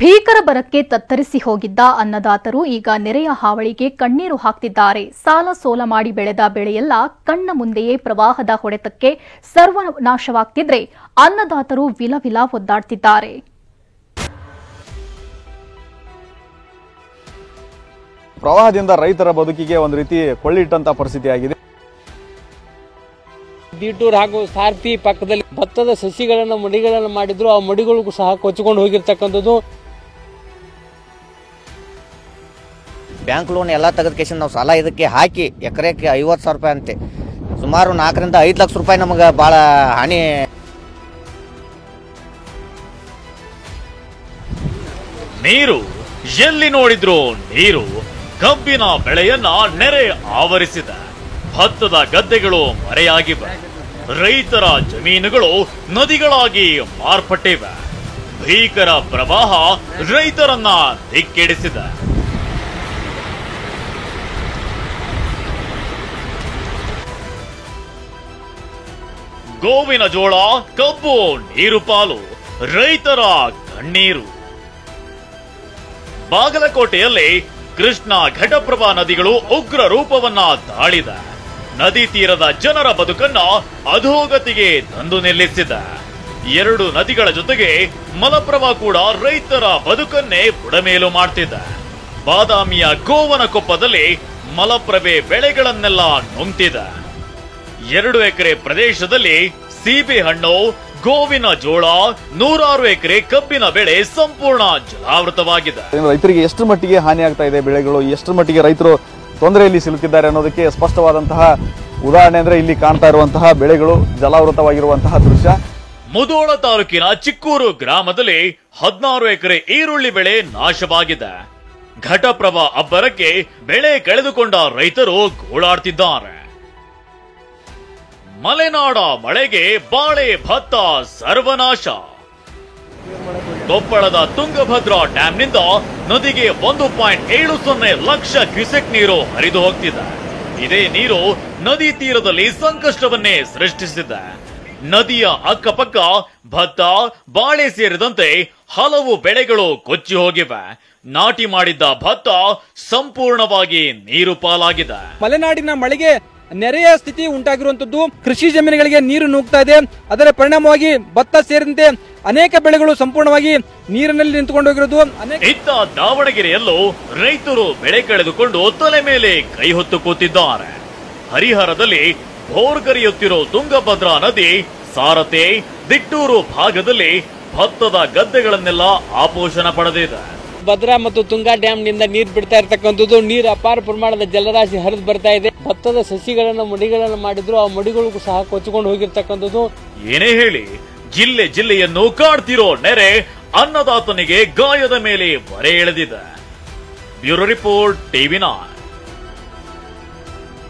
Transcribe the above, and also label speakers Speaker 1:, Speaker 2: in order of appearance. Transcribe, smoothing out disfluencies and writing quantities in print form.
Speaker 1: ಭೀಕರ ಬರಕ್ಕೆ ತತ್ತರಿಸಿ ಹೋಗಿದ್ದ ಅನ್ನದಾತರು ಈಗ ನೆರೆಯ ಹಾವಳಿಗೆ ಕಣ್ಣೀರು ಹಾಕ್ತಿದ್ದಾರೆ. ಸಾಲ ಸೋಲ ಮಾಡಿ ಬೆಳೆದ ಬೆಳೆಯೆಲ್ಲ ಕಣ್ಣ ಮುಂದೆಯೇ ಪ್ರವಾಹದ ಹೊಡೆತಕ್ಕೆ ಸರ್ವನಾಶವಾಗ್ತಿದ್ರೆ ಅನ್ನದಾತರು ವಿಲವಿಲ ಒದ್ದಾಡ್ತಿದ್ದಾರೆ.
Speaker 2: ಪ್ರವಾಹದಿಂದ ರೈತರ ಬದುಕಿಗೆ ಒಂದು ರೀತಿ ಕೊಳ್ಳಿಟ್ಟಂತ ಪರಿಸ್ಥಿತಿ ಆಗಿದೆ.
Speaker 3: ದೀಟೂರ್ ಹಾಗೂ ಸಾರ್ತಿ ಪಕ್ಕದಲ್ಲಿ ಭತ್ತದ ಸಸಿಗಳನ್ನು ಮಡಿಗಳನ್ನು ಮಾಡಿದ್ರು. ಆ ಮಡಿಗಳಿಗೂ ಸಹ ಕೊಚ್ಚಿಕೊಂಡು ಹೋಗಿರ್ತಕ್ಕಂಥದ್ದು.
Speaker 4: ಬ್ಯಾಂಕ್ ಲೋನ್ ಎಲ್ಲ ತೆಗೆದ ಕೇಸಿಂದ ನಾವು ಸಾಲ ಇದಕ್ಕೆ ಹಾಕಿ ಎಕರೆಕ್ಕೆ 50,000 ರೂಪಾಯಿ ಅಂತೆ ಸುಮಾರು 4 ರಿಂದ 5 ಲಕ್ಷ ರೂಪಾಯಿ ನಮಗೆ ಭಾಳ ಹಾನಿ.
Speaker 5: ನೀರು ಎಲ್ಲಿ ನೋಡಿದ್ರು ನೀರು. ಕಬ್ಬಿನ ಬೆಳೆಯನ್ನ ನೆರೆ ಆವರಿಸಿದೆ. ಭತ್ತದ ಗದ್ದೆಗಳು ಮರೆಯಾಗಿವೆ. ರೈತರ ಜಮೀನುಗಳು ನದಿಗಳಾಗಿ ಮಾರ್ಪಟ್ಟಿವೆ. ಭೀಕರ ಪ್ರವಾಹ ರೈತರನ್ನ ದಿಕ್ಕೆಡಿಸಿದೆ. ಗೋವಿನ ಜೋಳ, ಕಬ್ಬು ನೀರು ಪಾಲು, ರೈತರ ಕಣ್ಣೀರು. ಬಾಗಲಕೋಟೆಯಲ್ಲಿ ಕೃಷ್ಣ ಘಟಪ್ರಭಾ ನದಿಗಳು ಉಗ್ರ ರೂಪವನ್ನ ತಾಳಿದೆ. ನದಿ ತೀರದ ಜನರ ಬದುಕನ್ನ ಅಧೋಗತಿಗೆ ತಂದು ನಿಲ್ಲಿಸಿದೆ. 2 ನದಿಗಳ ಜೊತೆಗೆ ಮಲಪ್ರಭಾ ಕೂಡ ರೈತರ ಬದುಕನ್ನೇ ಬುಡಮೇಲು ಮಾಡ್ತಿದೆ. ಬಾದಾಮಿಯ ಗೋವನಕೊಪ್ಪದಲ್ಲಿ ಮಲಪ್ರಭೆ ಬೆಳೆಗಳನ್ನೆಲ್ಲ ನುಂಗ್ತಿದೆ. 2 ಎಕರೆ ಪ್ರದೇಶದಲ್ಲಿ ಸೀಬೆ ಹಣ್ಣು, ಗೋವಿನ ಜೋಳ, 106 ಎಕರೆ ಕಬ್ಬಿನ ಬೆಳೆ ಸಂಪೂರ್ಣ ಜಲಾವೃತವಾಗಿದೆ.
Speaker 2: ರೈತರಿಗೆ ಎಷ್ಟು ಮಟ್ಟಿಗೆ ಹಾನಿ ಆಗ್ತಾ ಇದೆ, ಬೆಳೆಗಳು ಎಷ್ಟು ಮಟ್ಟಿಗೆ ರೈತರು ತೊಂದರೆಯಲ್ಲಿ ಸಿಲುಕಿದ್ದಾರೆ ಅನ್ನೋದಕ್ಕೆ ಸ್ಪಷ್ಟವಾದಂತಹ ಉದಾಹರಣೆ ಅಂದ್ರೆ ಇಲ್ಲಿ ಕಾಣ್ತಾ ಇರುವಂತಹ ಬೆಳೆಗಳು ಜಲಾವೃತವಾಗಿರುವಂತಹ ದೃಶ್ಯ.
Speaker 5: ಮುಧೋಳ ತಾಲೂಕಿನ ಚಿಕ್ಕೂರು ಗ್ರಾಮದಲ್ಲಿ 16 ಎಕರೆ ಈರುಳ್ಳಿ ಬೆಳೆ ನಾಶವಾಗಿದೆ. ಘಟಪ್ರಭಾ ಅಬ್ಬರಕ್ಕೆ ಬೆಳೆ ಕಳೆದುಕೊಂಡ ರೈತರು ಗೋಳಾಡ್ತಿದ್ದಾರೆ. ಮಲೆನಾಡ ಮಳೆಗೆ ಬಾಳೆ ಭತ್ತ ಸರ್ವನಾಶ. ಕೊಪ್ಪಳದ ತುಂಗಭದ್ರಾ ಡ್ಯಾಂನಿಂದ ನದಿಗೆ 1.70 ಲಕ್ಷ ಕ್ಯೂಸೆಕ್ ನೀರು ಹರಿದು ಹೋಗ್ತಿದೆ. ಇದೇ ನೀರು ನದಿ ತೀರದಲ್ಲಿ ಸಂಕಷ್ಟವನ್ನೇ ಸೃಷ್ಟಿಸಿದೆ. ನದಿಯ ಅಕ್ಕಪಕ್ಕ ಭತ್ತ, ಬಾಳೆ ಸೇರಿದಂತೆ ಹಲವು ಬೆಳೆಗಳು ಕೊಚ್ಚಿ ಹೋಗಿವೆ. ನಾಟಿ ಮಾಡಿದ್ದ ಭತ್ತ ಸಂಪೂರ್ಣವಾಗಿ ನೀರು ಪಾಲಾಗಿದೆ.
Speaker 6: ಮಲೆನಾಡಿನ ಮಳೆಗೆ ನೆರೆಯ ಸ್ಥಿತಿ ಉಂಟಾಗಿರುವಂತದ್ದು. ಕೃಷಿ ಜಮೀನುಗಳಿಗೆ ನೀರು ನುಗ್ತಾ ಇದೆ. ಅದರ ಪರಿಣಾಮವಾಗಿ ಭತ್ತ ಸೇರಿದಂತೆ ಅನೇಕ ಬೆಳೆಗಳು ಸಂಪೂರ್ಣವಾಗಿ ನೀರಿನಲ್ಲಿ ನಿಂತುಕೊಂಡೋಗಿರೋದು.
Speaker 5: ಇತ್ತ ದಾವಣಗೆರೆಯಲ್ಲೂ ರೈತರು ಬೆಳೆ ಕಳೆದುಕೊಂಡು ತಲೆ ಮೇಲೆ ಕೈ ಹೊತ್ತು ಕೂತಿದ್ದಾರೆ. ಹರಿಹರದಲ್ಲಿ ಭೋರ್ಗರೆಯುತ್ತಿರೋ ತುಂಗಭದ್ರಾ ನದಿ ಸಾರತೆ, ದಿಟ್ಟೂರು ಭಾಗದಲ್ಲಿ ಭತ್ತದ ಗದ್ದೆಗಳನ್ನೆಲ್ಲ ಆಪೋಷಣ ಪಡೆದಿದೆ.
Speaker 3: ಭದ್ರಾ ಮತ್ತು ತುಂಗಾ ಡ್ಯಾಮ್ ನಿಂದ ನೀರು ಬಿಡ್ತಾ ಇರ್ತಕ್ಕಂಥದ್ದು. ನೀರು ಅಪಾರ ಪ್ರಮಾಣದ ಜಲರಾಶಿ ಹರಿದು ಬರ್ತಾ ಇದೆ. ಭತ್ತದ ಸಸಿಗಳನ್ನು ಮಡಿಗಳನ್ನು ಮಾಡಿದ್ರು. ಆ ಮಡಿಗಳಿಗೂ ಸಹ ಕೊಚ್ಚಿಕೊಂಡು ಹೋಗಿರ್ತಕ್ಕಂಥದ್ದು.
Speaker 5: ಏನೇ ಹೇಳಿ, ಜಿಲ್ಲೆಯನ್ನು ಕಾಡ್ತಿರೋ ನೆರೆ ಅನ್ನದಾತನಿಗೆ ಗಾಯದ ಮೇಲೆ ಬರೆ ಎಳೆದಿದೆ. Bureau report, ಟಿವಿ9.